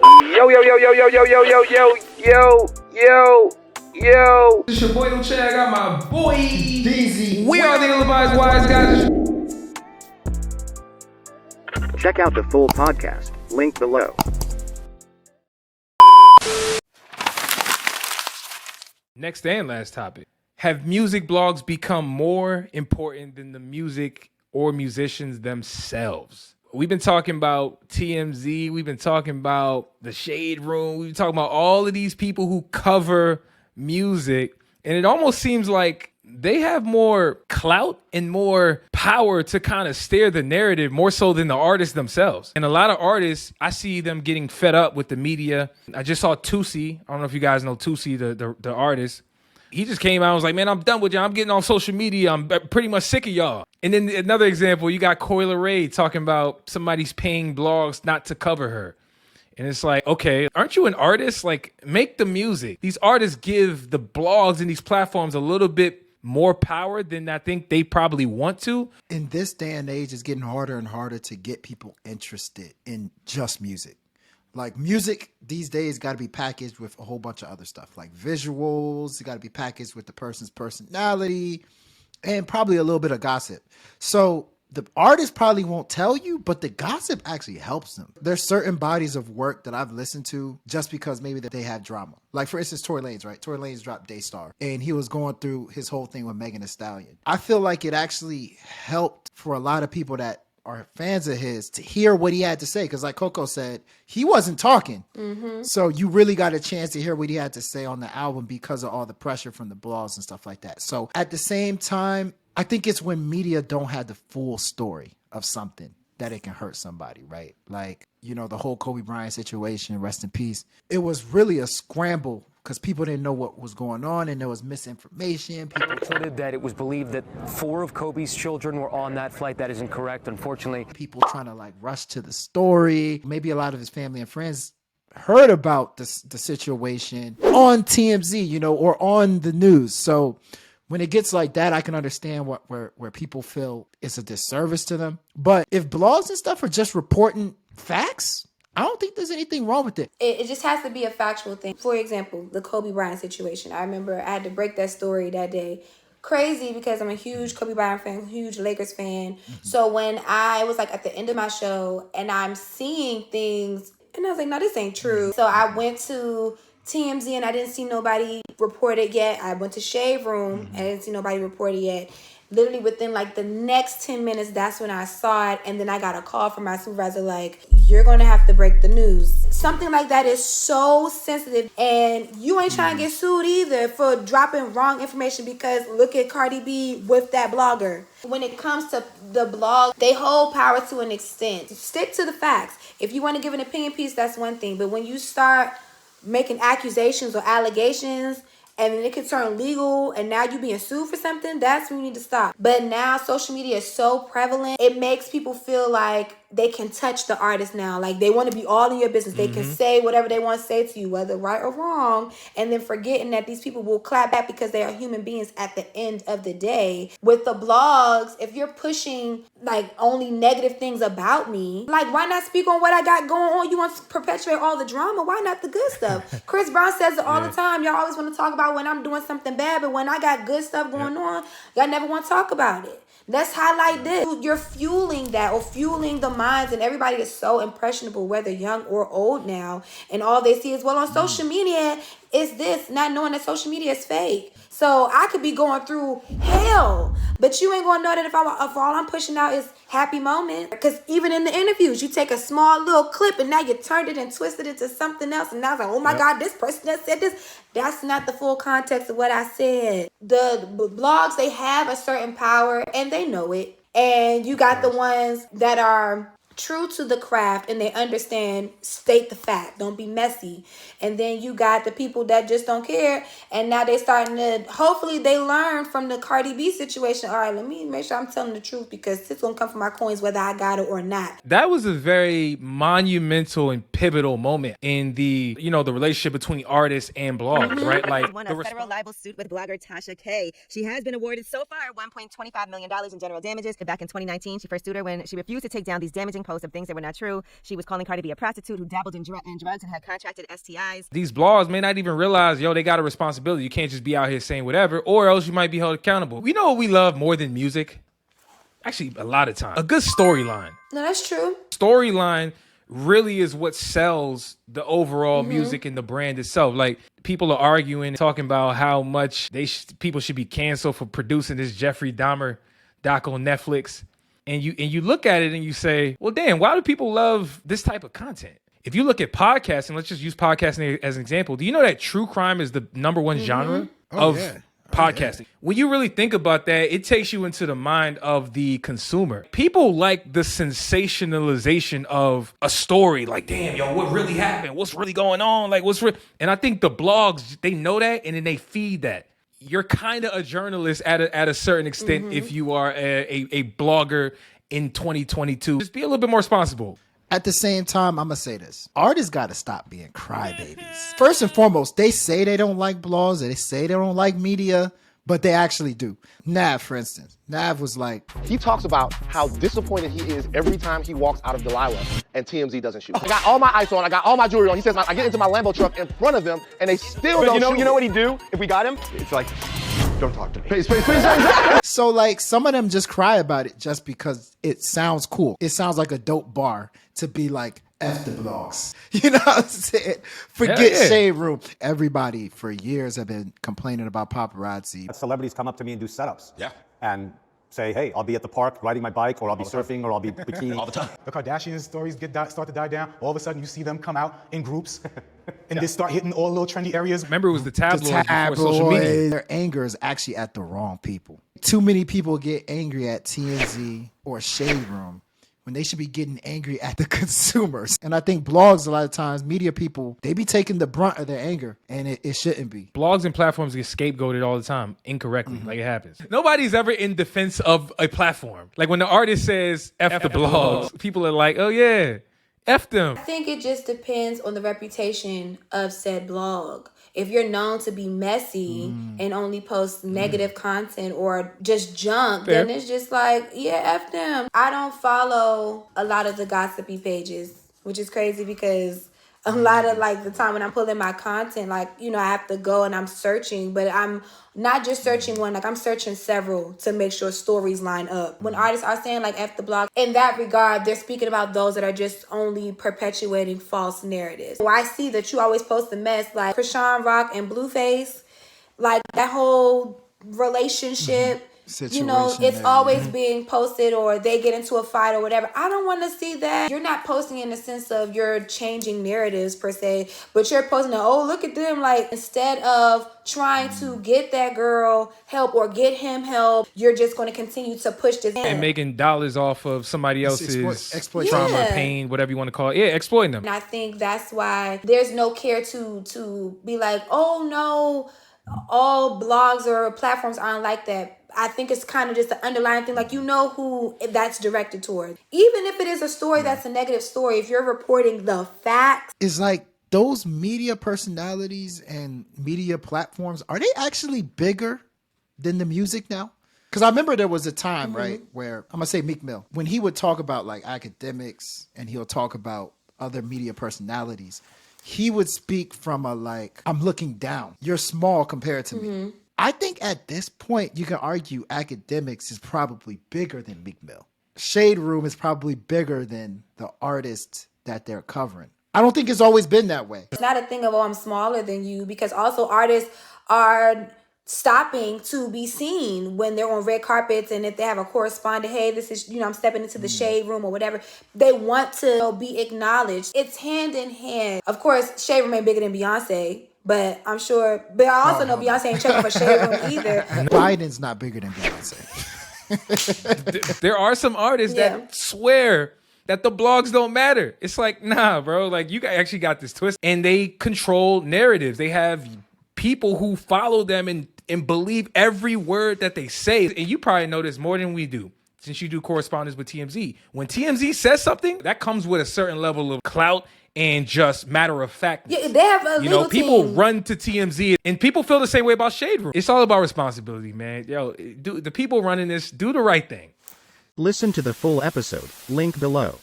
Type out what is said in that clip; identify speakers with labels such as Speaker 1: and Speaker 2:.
Speaker 1: Yo, yo, yo, yo, yo, yo, yo, yo, yo, yo, yo, yo.
Speaker 2: It's your boy Uchay. I got my boy
Speaker 3: QDeezy.
Speaker 2: We are the ill-advised wise guys.
Speaker 1: Check out the full podcast, link below.
Speaker 2: Next and last topic. Have music blogs become more important than the music or musicians themselves? We've been talking about TMZ. We've been talking about the Shade Room. We've been talking about all of these people who cover music. And it almost seems like they have more clout and more power to kind of steer the narrative more so than the artists themselves. And a lot of artists, I see them getting fed up with the media. I just saw Tusi. I don't know if you guys know Tusi, the artist. He just came out and was like, man, I'm done with y'all. I'm getting on social media. I'm pretty much sick of y'all. And then another example, you got Coyle Ray talking about somebody's paying blogs not to cover her. And it's like, okay, aren't you an artist? Like, make the music. These artists give the blogs and these platforms a little bit more power than I think they probably want to.
Speaker 3: In this day and age, it's getting harder and harder to get people interested in just music. Like, music these days got to be packaged with a whole bunch of other stuff, like visuals. It got to be packaged with the person's personality and probably a little bit of gossip. So the artist probably won't tell you, but the gossip actually helps them. There's certain bodies of work that I've listened to just because maybe that they have drama. Like, for instance, Tory Lanez, right? Tory Lanez dropped Daystar, and he was going through his whole thing with Megan Thee Stallion. I feel like it actually helped for a lot of people that are fans of his to hear what he had to say. Because like Coco said, he wasn't talking. Mm-hmm. So you really got a chance to hear what he had to say on the album because of all the pressure from the blogs and stuff like that. So at the same time, I think it's when media don't have the full story of something that it can hurt somebody, right? Like, you know, the whole Kobe Bryant situation, rest in peace. It was really a scramble because people didn't know what was going on and there was misinformation. People
Speaker 4: reported that it was believed that 4 of Kobe's children were on that flight. That is incorrect, unfortunately.
Speaker 3: People trying to like rush to the story. Maybe a lot of his family and friends heard about the situation on TMZ, you know, or on the news. So when it gets like that, I can understand where people feel it's a disservice to them. But if blogs and stuff are just reporting facts, I don't think there's anything wrong with it.
Speaker 5: It just has to be a factual thing. For example, the Kobe Bryant situation. I remember I had to break that story that day. Crazy because I'm a huge Kobe Bryant fan, huge Lakers fan. Mm-hmm. So when I was like at the end of my show and I'm seeing things and I was like, no, this ain't true. So I went to TMZ and I didn't see nobody report it yet. I went to Shade Room and I didn't see nobody report it yet. Literally within like the next 10 minutes, that's when I saw it. And then I got a call from my supervisor like, you're going to have to break the news. Something like that is so sensitive. And you ain't trying to get sued either for dropping wrong information because look at Cardi B with that blogger. When it comes to the blog, they hold power to an extent. Stick to the facts. If you want to give an opinion piece, that's one thing. But when you start making accusations or allegations and then it could turn legal and now you being sued for something, that's when you need to stop. But now social media is so prevalent, it makes people feel like they can touch the artist now. Like they want to be all in your business. They can say whatever they want to say to you, whether right or wrong, and then forgetting that these people will clap back because they are human beings at the end of the day. With the blogs, if you're pushing like only negative things about me, like why not speak on what I got going on? You want to perpetuate all the drama, why not the good stuff? Chris Brown says it all the time. Y'all always want to talk about when I'm doing something bad, but when I got good stuff going on, y'all never want to talk about it. Let's highlight this. You're fueling that or fueling the minds, and everybody is so impressionable, whether young or old now, and all they see is, well, on social media is this, not knowing that social media is fake. So I could be going through hell, but you ain't gonna know that if all I'm pushing out is happy moments. Because even in the interviews, you take a small little clip and now you turned it and twisted it into something else. And now it's like, oh my God, this person that said this. That's not the full context of what I said. The blogs, they have a certain power and they know it. And you got the ones that are true to the craft and they understand, state the fact, don't be messy. And then you got the people that just don't care, and now they starting to, hopefully they learn from the Cardi B situation. All right, let me make sure I'm telling the truth because it's gonna come from my coins whether I got it or not.
Speaker 2: That was a very monumental and pivotal moment in the, you know, the relationship between artists and blogs, right? Like
Speaker 6: won a federal libel suit with blogger Tasha K. She has been awarded so far $1.25 million in general damages. Back in 2019, she first sued her when she refused to take down these damaging posts of things that were not true. She was calling Cardi B a prostitute who dabbled in drugs and had contracted STIs.
Speaker 2: These blogs may not even realize, yo, they got a responsibility. You can't just be out here saying whatever, or else you might be held accountable. We know what we love more than music. Actually, a lot of time. A good storyline.
Speaker 5: No, that's true.
Speaker 2: Storyline really is what sells the overall music and the brand itself. Like, people are arguing, talking about how much people should be canceled for producing this Jeffrey Dahmer doc on Netflix. And you look at it and you say, well, damn, why do people love this type of content? If you look at podcasting, let's just use podcasting as an example. Do you know that true crime is the #1 genre of podcasting? Yeah. When you really think about that, it takes you into the mind of the consumer. People like the sensationalization of a story. Like, damn, yo, what really happened? What's really going on? Like, and I think the blogs, they know that, and then they feed that. You're kind of a journalist at a certain extent if you are a blogger in 2022. Just be a little bit more responsible.
Speaker 3: At the same time, I'm going to say this. Artists got to stop being crybabies. First and foremost, they say they don't like blogs, they say they don't like media, but they actually do. Nav, for instance. Nav was like...
Speaker 1: He talks about how disappointed he is every time he walks out of Delilah and TMZ doesn't shoot. I got all my ice on, I got all my jewelry on. He says, I get into my Lambo truck in front of them and they still don't shoot. You know what he'd do if we got him? It's like, don't talk to me. Please.
Speaker 3: So like some of them just cry about it just because it sounds cool. It sounds like a dope bar to be like, F the blogs. You know what I'm saying? Forget Shade Room. Everybody for years have been complaining about paparazzi.
Speaker 7: Celebrities come up to me and do setups. Yeah. And say, hey, I'll be at the park riding my bike, or I'll be surfing, or I'll be bikini. All the time.
Speaker 8: The Kardashian stories start to die down. All of a sudden, you see them come out in groups and they start hitting all little trendy areas.
Speaker 2: Remember, it was the tabloids before social media.
Speaker 3: Their anger is actually at the wrong people. Too many people get angry at TMZ or Shade Room when they should be getting angry at the consumers. And I think blogs, a lot of times, media people, they be taking the brunt of their anger, and it shouldn't be.
Speaker 2: Blogs and platforms get scapegoated all the time, incorrectly, like it happens. Nobody's ever in defense of a platform. Like when the artist says, F the blogs, people are like, oh yeah, F them.
Speaker 5: I think it just depends on the reputation of said blog. If you're known to be messy and only post negative content or just junk, then it's just like, yeah, F them. I don't follow a lot of the gossipy pages, which is crazy because a lot of like the time when I'm pulling my content, like, you know, I have to go and I'm searching, but I'm not just searching one, like I'm searching several to make sure stories line up. When artists are saying like F the blog, in that regard, they're speaking about those that are just only perpetuating false narratives. So I see that you always post a mess like Krishan Rock and Blueface, like that whole relationship.
Speaker 3: Situation,
Speaker 5: you know, it's always being posted or they get into a fight or whatever. I don't want to see that. You're not posting in the sense of you're changing narratives per se, but you're posting, oh, look at them. Like, instead of trying to get that girl help or get him help, you're just going to continue to push this.
Speaker 2: And making dollars off of somebody else's
Speaker 3: exploit
Speaker 2: trauma, pain, whatever you want to call it. Yeah, exploiting them.
Speaker 5: And I think that's why there's no care to be like, oh no, all blogs or platforms aren't like that. I think it's kind of just an underlying thing. Like, you know who that's directed toward. Even if it is a story that's a negative story, if you're reporting the facts.
Speaker 3: It's like those media personalities and media platforms, are they actually bigger than the music now? Because I remember there was a time, right, where, I'm going to say Meek Mill, when he would talk about like academics and he'll talk about other media personalities, he would speak from a like, I'm looking down. You're small compared to me. I think at this point, you can argue academics is probably bigger than Meek Mill. Shade Room is probably bigger than the artists that they're covering. I don't think it's always been that way.
Speaker 5: It's not a thing of, oh, I'm smaller than you, because also artists are stopping to be seen when they're on red carpets, and if they have a correspondent, hey, this is, you know, I'm stepping into the Shade Room or whatever, they want to be acknowledged. It's hand in hand. Of course, Shade Room ain't bigger than Beyonce, but I'm sure, but I also know Beyonce ain't checking for Shade Room either.
Speaker 3: Biden's not bigger than Beyonce.
Speaker 2: There are some artists that swear that the blogs don't matter. It's like, nah, bro, like you actually got this twist. And they control narratives. They have people who follow them and believe every word that they say. And you probably know this more than we do, since you do correspondence with TMZ. When TMZ says something, that comes with a certain level of clout and just matter of fact.
Speaker 5: Yeah, they have a legal
Speaker 2: people
Speaker 5: team.
Speaker 2: run to TMZ, and people feel the same way about Shade Room. It's all about responsibility, man. Yo, the people running this, do the right thing.
Speaker 9: Listen to the full episode, link below.